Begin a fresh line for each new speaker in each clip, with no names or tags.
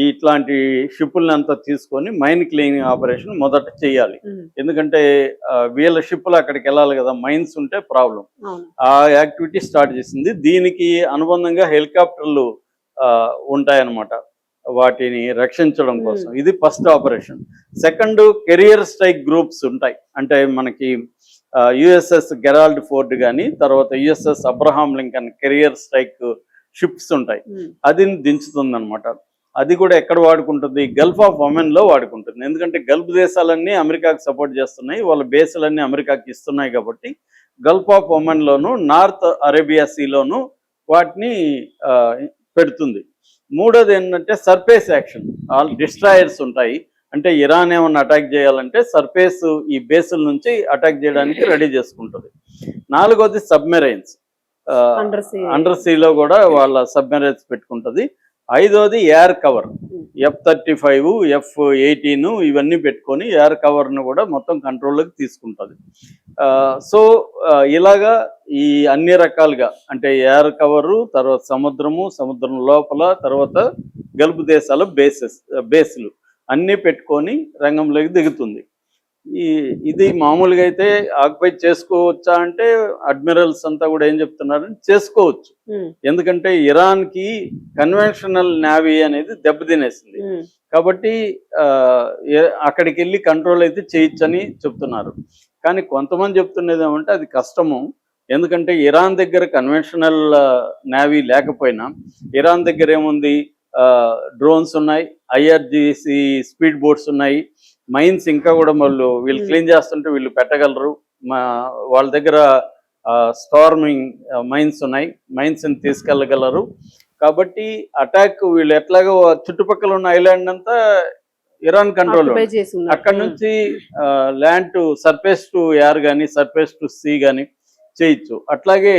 ఇట్లాంటి షిప్పుల్ని అంతా తీసుకొని మైన్ క్లీనింగ్ ఆపరేషన్ మొదట చేయాలి. ఎందుకంటే వీళ్ళ షిప్పులు అక్కడికి వెళ్ళాలి కదా, మైన్స్ ఉంటే ప్రాబ్లం. ఆ యాక్టివిటీ స్టార్ట్ చేసింది. దీనికి అనుబంధంగా హెలికాప్టర్లు ఉంటాయన్నమాట, వాటిని రక్షించడం కోసం. ఇది first operation. Second, career strike groups ఉంటాయి. అంటే మనకి యుఎస్ఎస్ గెరాల్డ్ ఫోర్డ్ కానీ, తర్వాత USS Abraham Lincoln career strike ships ఉంటాయి. అది దించుతుంది అనమాట. అది కూడా ఎక్కడ వాడుకుంటుంది? Gulf of ఒమెన్లో వాడుకుంటుంది. ఎందుకంటే గల్ఫ్ దేశాలన్నీ అమెరికాకి సపోర్ట్ చేస్తున్నాయి, వాళ్ళ బేసులన్నీ అమెరికాకి ఇస్తున్నాయి కాబట్టి గల్ఫ్ ఆఫ్ ఒమెన్లోను, నార్త్ అరేబియా సీలోను వాటిని పెడుతుంది. మూడోది ఏంటంటే సర్ఫేస్ యాక్షన్. ఆల్ డిస్ట్రాయర్స్ ఉంటాయి. అంటే ఇరాన్ ఏమన్నా అటాక్ చేయాలంటే సర్ఫేస్ ఈ బేసుల నుంచి అటాక్ చేయడానికి రెడీ చేసుకుంటుంది. నాలుగోది సబ్మెరైన్స్, అండర్ సీలో కూడా వాళ్ళ సబ్మెరైన్స్ పెట్టుకుంటుంది. ఐదోది ఎయిర్ కవర్, F-35, F-18 ఇవన్నీ పెట్టుకొని ఎయిర్ కవర్ను కూడా మొత్తం కంట్రోల్లోకి తీసుకుంటుంది. సో ఇలాగా ఈ అన్ని రకాలుగా, అంటే ఎయిర్ కవరు, తర్వాత సముద్రం లోపల, తర్వాత గల్ఫ్ దేశాల బేస్లు అన్నీ పెట్టుకొని రంగంలోకి దిగుతుంది. ఇది మామూలుగా అయితే ఆక్యుపై చేసుకోవచ్చా అంటే అడ్మిరల్స్ అంతా కూడా ఏం చెప్తున్నారంటే చేసుకోవచ్చు. ఎందుకంటే ఇరాన్కి కన్వెన్షనల్ నేవీ అనేది దెబ్బతినేసింది కాబట్టి అక్కడికి వెళ్ళి కంట్రోల్ అయితే చేయొచ్చని చెప్తున్నారు. కానీ కొంతమంది చెప్తున్నది ఏమంటే అది కష్టము. ఎందుకంటే ఇరాన్ దగ్గర కన్వెన్షనల్ నేవీ లేకపోయినా ఇరాన్ దగ్గర ఏముంది, డ్రోన్స్ ఉన్నాయి, IRGC స్పీడ్ బోట్స్ ఉన్నాయి, మైన్స్ ఇంకా కూడా వీళ్ళు క్లీన్ చేస్తుంటే వీళ్ళు పెట్టగలరు. వాళ్ళ దగ్గర స్టార్మింగ్ మైన్స్ ఉన్నాయి, మైన్స్ని తీసుకెళ్ళగలరు. కాబట్టి అటాక్ వీళ్ళు ఎట్లాగో చుట్టుపక్కల ఉన్న ఐలాండ్ అంతా ఇరాన్ కంట్రోల్, అక్కడ నుంచి land to surface to air కానీ, సర్ఫేస్ టు సీ కానీ చేయొచ్చు. అట్లాగే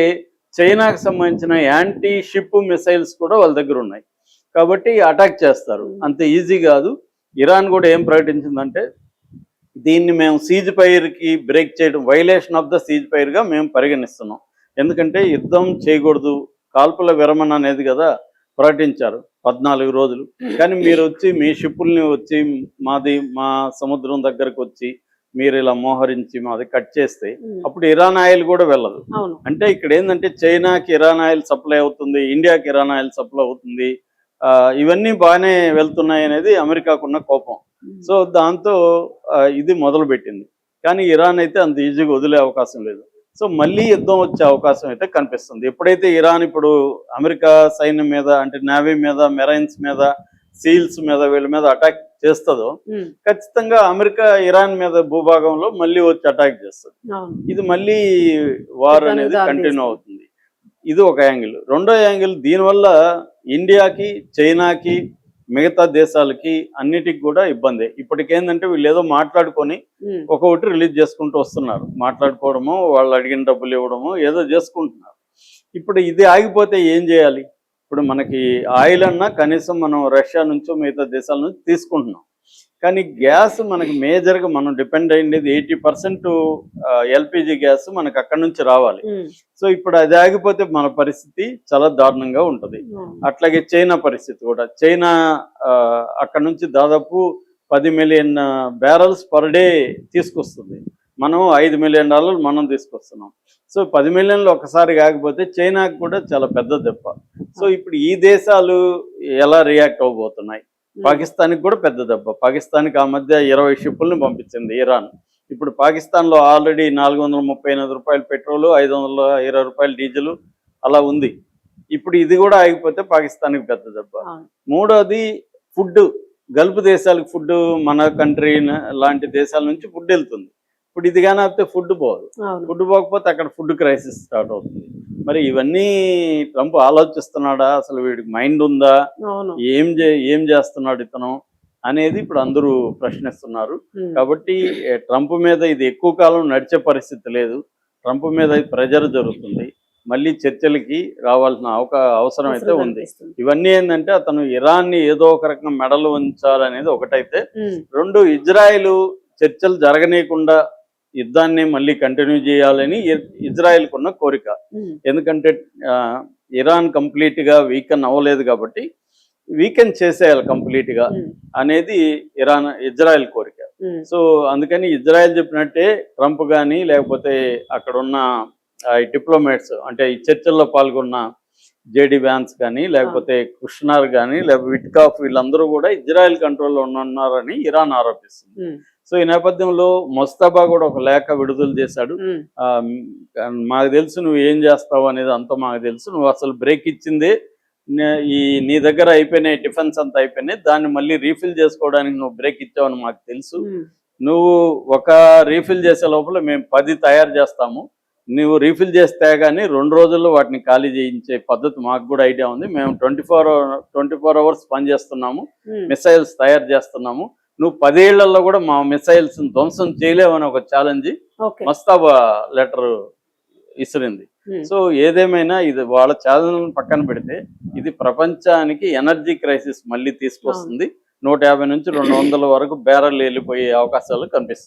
చైనాకు సంబంధించిన యాంటీ షిప్ మిసైల్స్ కూడా వాళ్ళ దగ్గర ఉన్నాయి కాబట్టి అటాక్ చేస్తారు. అంత ఈజీ కాదు. ఇరాన్ కూడా ఏం ప్రకటించిందంటే దీన్ని మేము సీజ్ ఫైర్కి బ్రేక్ చేయడం, వైలేషన్ ఆఫ్ ద సీజ్ ఫైర్గా మేము పరిగణిస్తున్నాం. ఎందుకంటే యుద్ధం చేయకూడదు, కాల్పుల విరమణ అనేది కదా ప్రకటించారు 14 రోజులు. కానీ మీరు వచ్చి మీ షిప్పుల్ని వచ్చి మా సముద్రం దగ్గరకు వచ్చి మీరు ఇలా మోహరించి మాది కట్ చేస్తే అప్పుడు ఇరాన్ ఆయిల్ కూడా వెళ్ళదు. అంటే ఇక్కడ ఏంటంటే చైనాకి ఇరాన్ ఆయిల్ సప్లై అవుతుంది, ఇండియాకి ఇరాన్ ఆయిల్ సప్లై అవుతుంది, ఇవన్నీ బాగానే వెళ్తున్నాయి అనేది అమెరికాకున్న కోపం. సో దాంతో ఇది మొదలు పెట్టింది. కానీ ఇరాన్ అయితే అంత ఈజీగా వదిలే అవకాశం లేదు. సో మళ్ళీ యుద్ధం వచ్చే అవకాశం అయితే కనిపిస్తుంది. ఎప్పుడైతే ఇరాన్ ఇప్పుడు అమెరికా సైన్యం మీద, అంటే నేవీ మీద, మెరైన్స్ మీద, సీల్స్ మీద, వీళ్ళ మీద అటాక్ చేస్తుందో ఖచ్చితంగా అమెరికా ఇరాన్ మీద భూభాగంలో మళ్ళీ వచ్చి అటాక్ చేస్తుంది. ఇది మళ్ళీ వార్ అనేది కంటిన్యూ అవుతుంది. ఇది ఒక యాంగిల్. రెండో యాంగిల్, దీనివల్ల ఇండియాకి, చైనాకి, మిగతా దేశాలకి అన్నిటికి కూడా ఇబ్బంది. ఇప్పటికేందంటే వీళ్ళు ఏదో మాట్లాడుకొని ఒక్కొక్కటి రిలీజ్ చేసుకుంటూ వస్తున్నారు. మాట్లాడుకోవడము, వాళ్ళు అడిగిన డబ్బులు ఇవ్వడము, ఏదో చేసుకుంటున్నారు. ఇప్పుడు ఇది ఆగిపోతే ఏం చేయాలి? ఇప్పుడు మనకి ఆయిల్ అన్నా కనీసం మనం రష్యా నుంచో మిగతా దేశాల నుంచి తీసుకుంటున్నాం. కానీ గ్యాస్ మనకి మేజర్గా మనం డిపెండ్ అయ్యేది 80% LPG గ్యాస్ మనకు అక్కడి నుంచి రావాలి. సో ఇప్పుడు అది ఆగిపోతే మన పరిస్థితి చాలా దారుణంగా ఉంటుంది. అట్లాగే చైనా పరిస్థితి కూడా, చైనా అక్కడ నుంచి దాదాపు 10 మిలియన్ బ్యారల్స్ పర్ డే తీసుకొస్తుంది. మనం $5 మిలియన్ మనం తీసుకొస్తున్నాం. సో 10 మిలియన్లు ఒకసారి కాకపోతే చైనాకు కూడా చాలా పెద్ద దెబ్బ. సో ఇప్పుడు ఈ దేశాలు ఎలా రియాక్ట్ అవబోతున్నాయి? పాకిస్తాన్కి కూడా పెద్ద దెబ్బ. పాకిస్తాన్కి ఆ మధ్య 20 షిప్పులను పంపించింది ఇరాన్. ఇప్పుడు పాకిస్తాన్లో ఆల్రెడీ 438 రూపాయలు పెట్రోలు, 520 రూపాయలు డీజిల్ అలా ఉంది. ఇప్పుడు ఇది కూడా ఆగిపోతే పాకిస్తాన్కి పెద్ద దెబ్బ. మూడోది ఫుడ్. గల్ఫ్ దేశాలకు ఫుడ్, మన కంట్రీ లాంటి దేశాల నుంచి ఫుడ్ వెళ్తుంది. ఇప్పుడు ఇది కానీ అయితే ఫుడ్ పోదు. ఫుడ్ పోకపోతే అక్కడ ఫుడ్ క్రైసిస్ స్టార్ట్ అవుతుంది. మరి ఇవన్నీ ట్రంప్ ఆలోచిస్తున్నాడా? అసలు వీడికి మైండ్ ఉందా? ఏం చేస్తున్నాడు ఇతను అనేది ఇప్పుడు అందరూ ప్రశ్నిస్తున్నారు. కాబట్టి ట్రంప్ మీద ఇది ఎక్కువ కాలం నడిచే పరిస్థితి లేదు. ట్రంప్ మీద ప్రెజర్ జరుగుతుంది. మళ్ళీ చర్చలకి రావాల్సిన అవసరం అయితే ఉంది. ఇవన్నీ ఏంటంటే అతను ఇరాన్ని ఏదో ఒక రకంగా మెడలు ఉంచాలనేది ఒకటైతే, రెండు, ఇజ్రాయెల్ చర్చలు జరగనీయకుండా యుద్ధాన్ని మళ్ళీ కంటిన్యూ చేయాలని ఇజ్రాయెల్కు ఉన్న కోరిక. ఎందుకంటే ఇరాన్ కంప్లీట్గా వీకెన్ అవ్వలేదు కాబట్టి వీకెండ్ చేసేయాలి కంప్లీట్ గా అనేది ఇజ్రాయెల్ కోరిక. సో అందుకని ఇజ్రాయెల్ చెప్పినట్టే ట్రంప్ కానీ లేకపోతే అక్కడ ఉన్న డిప్లొమాట్స్ అంటే ఈ చర్చల్లో పాల్గొన్న జేడి వ్యాన్స్ కానీ లేకపోతే కుష్నర్ కానీ లేకపోతే విట్కాఫ్ వీళ్ళందరూ కూడా ఇజ్రాయెల్ కంట్రోల్లో ఉన్నారని ఇరాన్ ఆరోపిస్తుంది. సో ఈ నేపథ్యంలో మొస్తఫా కూడా ఒక లేఖ విడుదల చేశాడు. మాకు తెలుసు నువ్వు ఏం చేస్తావు అనేది అంతా మాకు తెలుసు, నువ్వు అసలు బ్రేక్ ఇచ్చిందే నీ దగ్గర అయిపోయినాయి, డిఫెన్స్ అంతా అయిపోయినాయి, దాన్ని మళ్ళీ రీఫిల్ చేసుకోవడానికి నువ్వు బ్రేక్ ఇచ్చావని మాకు తెలుసు. నువ్వు ఒక రీఫిల్ చేసే లోపల మేము 10 తయారు చేస్తాము, నువ్వు రీఫిల్ చేస్తే కానీ 2 రోజుల్లో వాటిని ఖాళీ చేయించే పద్ధతి మాకు కూడా ఐడియా ఉంది. మేము 24 అవర్స్ పనిచేస్తున్నాము, మిసైల్స్ తయారు చేస్తున్నాము, నువ్వు 10 ఏళ్లలో కూడా మా మిసైల్స్ ధ్వంసం చేయలేవని ఒక ఛాలెంజ్ మస్తాబా లెటర్ ఇసిరింది. సో ఏదేమైనా ఇది వాళ్ళ ఛాలెంజ్ పక్కన పెడితే ఇది ప్రపంచానికి ఎనర్జీ క్రైసిస్ మళ్ళీ తీసుకొస్తుంది. 150 నుంచి 200 వరకు బ్యారెల్ వెళ్ళిపోయే అవకాశాలు కనిపిస్తాయి.